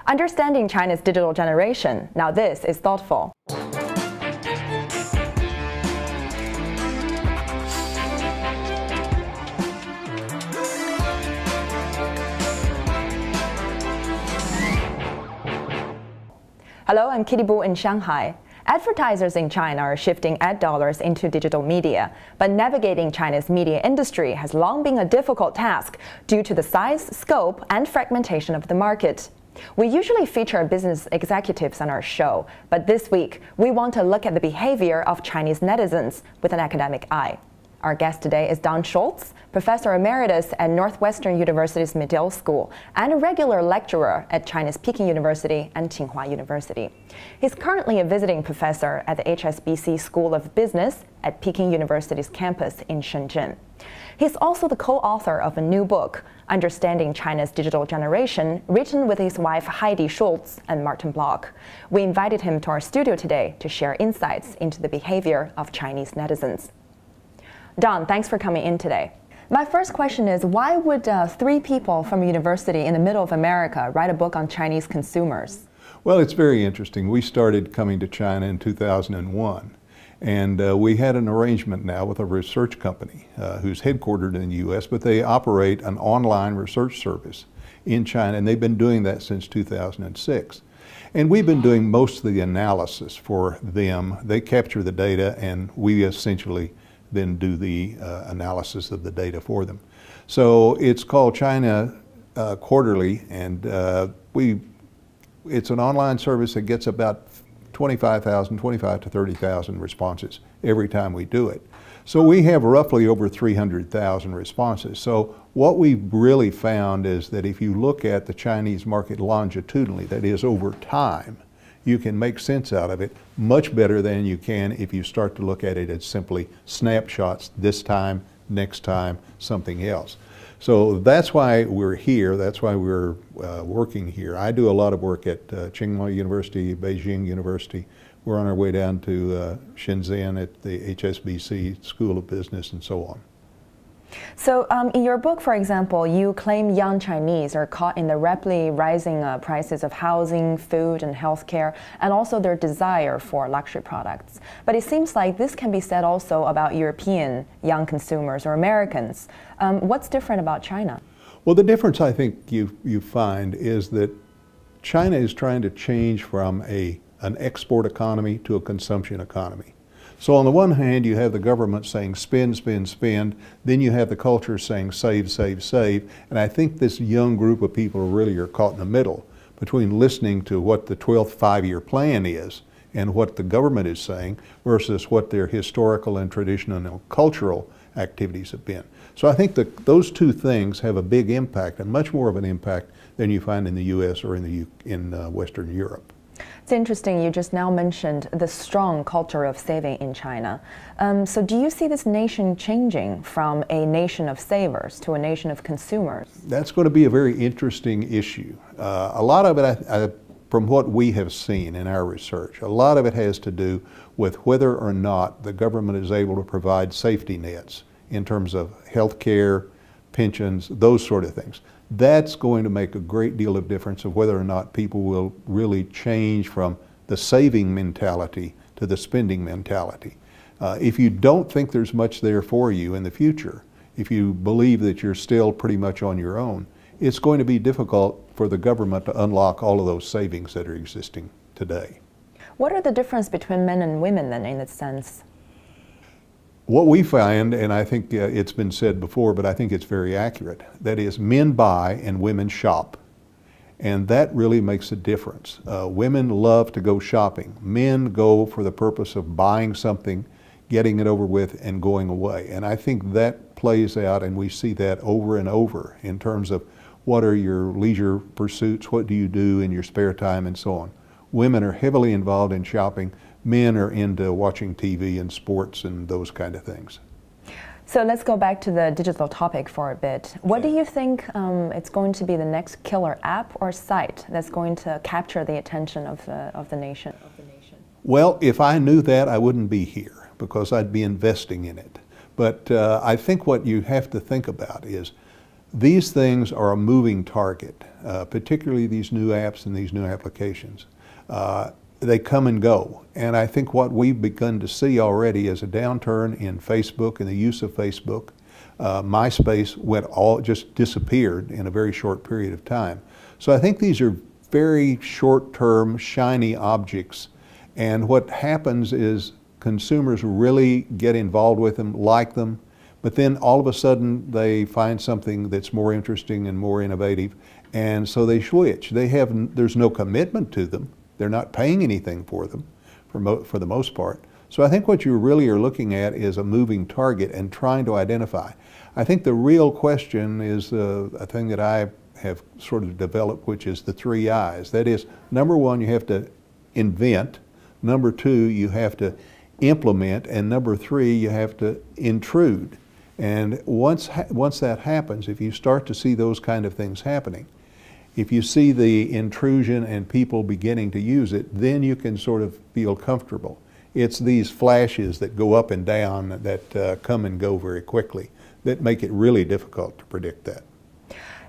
Understanding China's digital generation. Now this is thoughtful. Hello, I'm Kitty Boo in Shanghai. Advertisers in China are shifting ad dollars into digital media, but navigating China's media industry has long been a difficult task due to the size, scope, and fragmentation of the market. We usually feature business executives on our show, but this week we want to look at the behavior of Chinese netizens with an academic eye. Our guest today is Don Schultz, Professor Emeritus at Northwestern University's Medill School and a regular lecturer at China's Peking University and Tsinghua University. He's currently a visiting professor at the HSBC School of Business at Peking University's campus in Shenzhen. He's also the co-author of a new book, Understanding China's Digital Generation, written with his wife Heidi Schultz and Martin Block. We invited him to our studio today to share insights into the behavior of Chinese netizens. Don, thanks for coming in today. My first question is, why would three people from a university in the middle of America write a book on Chinese consumers? Well, it's very interesting. We started coming to China in 2001, and we had an arrangement now with a research company who's headquartered in the U.S., but they operate an online research service in China, and they've been doing that since 2006. And we've been doing most of the analysis for them. They capture the data, and we essentially then do the analysis of the data for them. So it's called China Quarterly, and it's an online service that gets about 25 to 30,000 responses every time we do it. So we have roughly over 300,000 responses. So what we've really found is that if you look at the Chinese market longitudinally, that is over time, you can make sense out of it much better than you can if you start to look at it as simply snapshots, this time, next time, something else. So that's why we're here, that's why we're working here. I do a lot of work at Tsinghua University, Beijing University. We're on our way down to Shenzhen at the HSBC School of Business and so on. So in your book, for example, you claim young Chinese are caught in the rapidly rising prices of housing, food, and healthcare, and also their desire for luxury products. But it seems like this can be said also about European young consumers or Americans. What's different about China? Well, the difference I think you find is that China is trying to change from an export economy to a consumption economy. So on the one hand, you have the government saying spend, spend, spend. Then you have the culture saying save, save, save. And I think this young group of people really are caught in the middle between listening to what the 12th five-year plan is and what the government is saying versus what their historical and traditional and cultural activities have been. So I think that those two things have a big impact, and much more of an impact than you find in the U.S. or in Western Europe. It's interesting, you just now mentioned the strong culture of saving in China. So do you see this nation changing from a nation of savers to a nation of consumers? That's going to be a very interesting issue. A lot of it, from what we have seen in our research, a lot of it has to do with whether or not the government is able to provide safety nets in terms of health care, pensions, those sort of things. That's going to make a great deal of difference of whether or not people will really change from the saving mentality to the spending mentality. If you don't think there's much there for you in the future, if you believe that you're still pretty much on your own, it's going to be difficult for the government to unlock all of those savings that are existing today. What are the differences between men and women then in that sense? What we find, and I think it's been said before, but I think it's very accurate, that is, men buy and women shop. And that really makes a difference. Women love to go shopping. Men go for the purpose of buying something, getting it over with, and going away. And I think that plays out, and we see that over and over in terms of what are your leisure pursuits, what do you do in your spare time, and so on. Women are heavily involved in shopping. Men are into watching TV and sports and those kind of things. So let's go back to the digital topic for a bit. What do you think it's going to be the next killer app or site that's going to capture the attention of the nation? Well, if I knew that, I wouldn't be here because I'd be investing in it. But I think what you have to think about is these things are a moving target, particularly these new apps and these new applications. They come and go. And I think what we've begun to see already is a downturn in Facebook and the use of Facebook. MySpace just disappeared in a very short period of time. So I think these are very short-term, shiny objects. And what happens is consumers really get involved with them, like them, but then all of a sudden they find something that's more interesting and more innovative, and so they switch. There's no commitment to them. They're not paying anything for them, for the most part. So I think what you really are looking at is a moving target and trying to identify. I think the real question is a thing that I have sort of developed, which is the 3 I's. That is, number one, you have to invent. Number two, you have to implement. And number three, you have to intrude. And once that happens, if you start to see those kind of things happening, if you see the intrusion and people beginning to use it, then you can sort of feel comfortable. It's these flashes that go up and down that come and go very quickly that make it really difficult to predict that.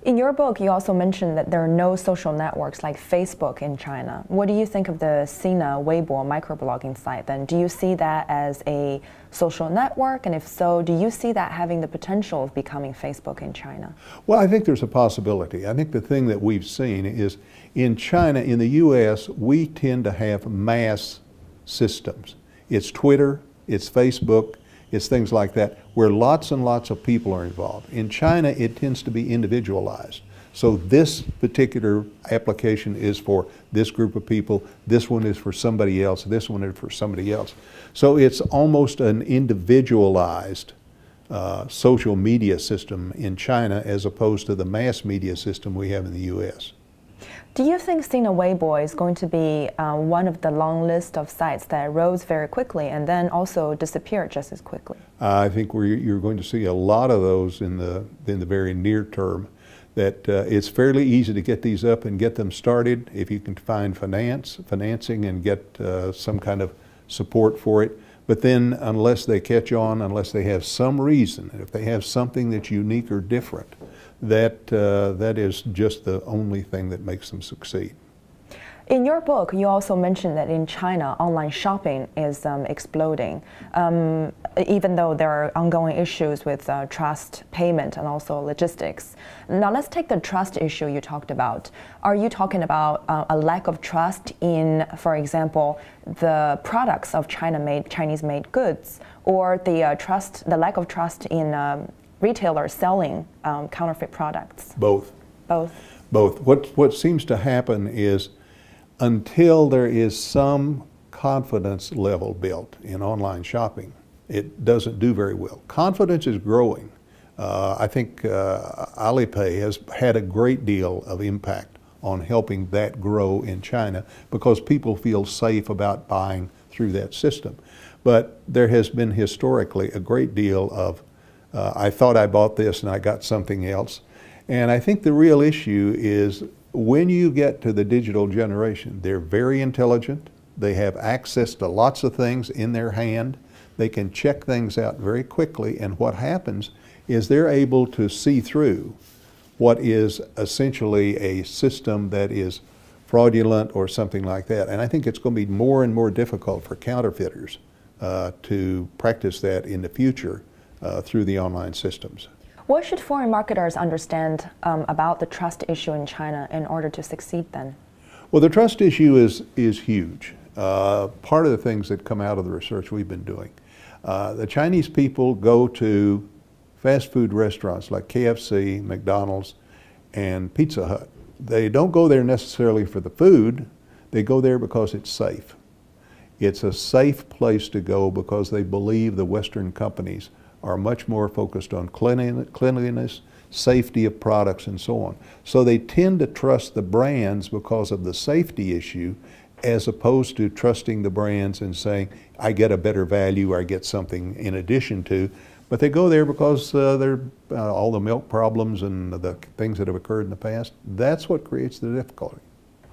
In your book, you also mentioned that there are no social networks like Facebook in China. What do you think of the Sina Weibo microblogging site then? Do you see that as a social network? And if so, do you see that having the potential of becoming Facebook in China? Well, I think there's a possibility. I think the thing that we've seen is in China, in the US, we tend to have mass systems. It's Twitter, it's Facebook, it's things like that, where lots and lots of people are involved. In China, it tends to be individualized. So this particular application is for this group of people, this one is for somebody else, this one is for somebody else. So it's almost an individualized social media system in China as opposed to the mass media system we have in the US. Do you think Sina Weibo is going to be one of the long list of sites that rose very quickly and then also disappeared just as quickly? I think you're going to see a lot of those in the very near term. That it's fairly easy to get these up and get them started if you can find financing and get some kind of support for it. But then unless they catch on, unless they have some reason, if they have something that's unique or different, that is just the only thing that makes them succeed. In your book, you also mentioned that in China, online shopping is exploding, even though there are ongoing issues with trust, payment, and also logistics. Now, let's take the trust issue you talked about. Are you talking about a lack of trust in, for example, the products of Chinese-made goods, or the lack of trust in retailers selling counterfeit products? Both. Both. Both. What seems to happen is, until there is some confidence level built in online shopping, it doesn't do very well. Confidence is growing. I think Alipay has had a great deal of impact on helping that grow in China because people feel safe about buying through that system. But there has been historically a great deal of, I thought I bought this and I got something else. And I think the real issue is when you get to the digital generation, they're very intelligent. They have access to lots of things in their hand. They can check things out very quickly. And what happens is they're able to see through what is essentially a system that is fraudulent or something like that. And I think it's going to be more and more difficult for counterfeiters to practice that in the future through the online systems. What should foreign marketers understand about the trust issue in China in order to succeed then? Well, the trust issue is huge. Part of the things that come out of the research we've been doing. The Chinese people go to fast food restaurants like KFC, McDonald's, and Pizza Hut. They don't go there necessarily for the food. They go there because it's safe. It's a safe place to go because they believe the Western companies are much more focused on cleanliness, safety of products, and so on. So they tend to trust the brands because of the safety issue, as opposed to trusting the brands and saying, I get a better value or I get something in addition to. But they go there because all the milk problems and the things that have occurred in the past, that's what creates the difficulty.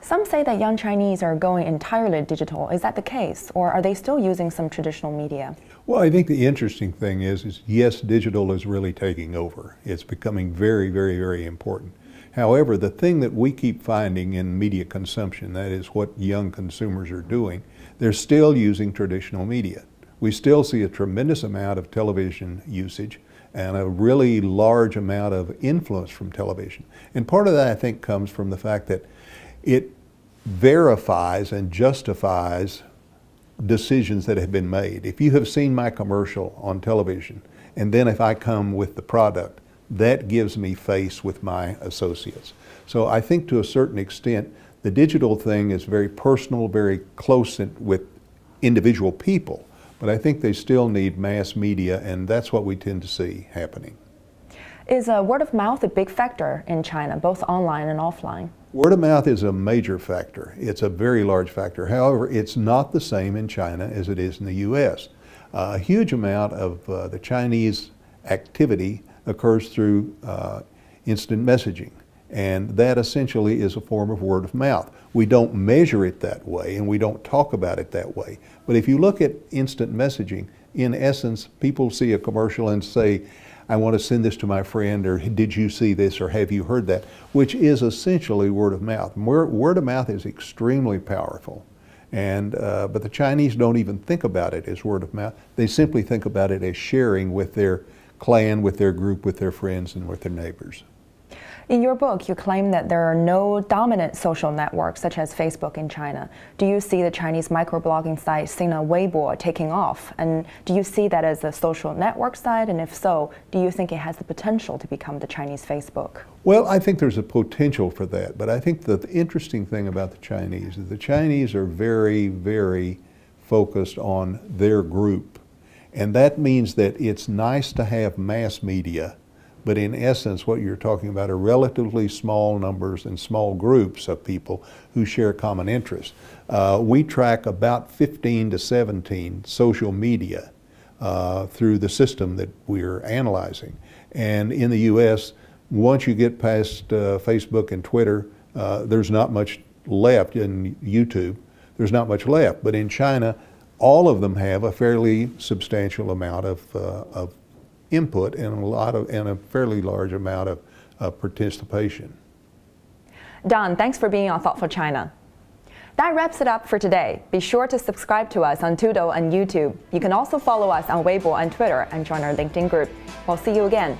Some say that young Chinese are going entirely digital. Is that the case, or are they still using some traditional media? Well, I think the interesting thing is yes, digital is really taking over. It's becoming very, very, very important. However, the thing that we keep finding in media consumption, that is what young consumers are doing, they're still using traditional media. We still see a tremendous amount of television usage and a really large amount of influence from television. And part of that, I think, comes from the fact that it verifies and justifies decisions that have been made. If you have seen my commercial on television, and then if I come with the product, that gives me face with my associates. So I think to a certain extent, the digital thing is very personal, very close with individual people, but I think they still need mass media, and that's what we tend to see happening. Is word of mouth a big factor in China, both online and offline? Word of mouth is a major factor. It's a very large factor. However, it's not the same in China as it is in the U.S. A huge amount of the Chinese activity occurs through instant messaging, and that essentially is a form of word of mouth. We don't measure it that way, and we don't talk about it that way. But if you look at instant messaging, in essence, people see a commercial and say, I want to send this to my friend, or did you see this, or have you heard that, which is essentially word of mouth. Word of mouth is extremely powerful, and but the Chinese don't even think about it as word of mouth. They simply think about it as sharing with their clan, with their group, with their friends, and with their neighbors. In your book, you claim that there are no dominant social networks such as Facebook in China. Do you see the Chinese microblogging site Sina Weibo taking off? And do you see that as a social network site? And if so, do you think it has the potential to become the Chinese Facebook? Well, I think there's a potential for that. But I think the interesting thing about the Chinese is the Chinese are very, very focused on their group. And that means that it's nice to have mass media, but in essence, what you're talking about are relatively small numbers and small groups of people who share common interests. We track about 15 to 17 social media through the system that we're analyzing. And in the U.S., once you get past Facebook and Twitter, there's not much left. In YouTube, there's not much left. But in China, all of them have a fairly substantial amount of input and a fairly large amount of participation. Don, thanks for being on Thoughtful China. That wraps it up for today. Be sure to subscribe to us on Tudo and YouTube. You can also follow us on Weibo and Twitter and join our LinkedIn group. We'll see you again.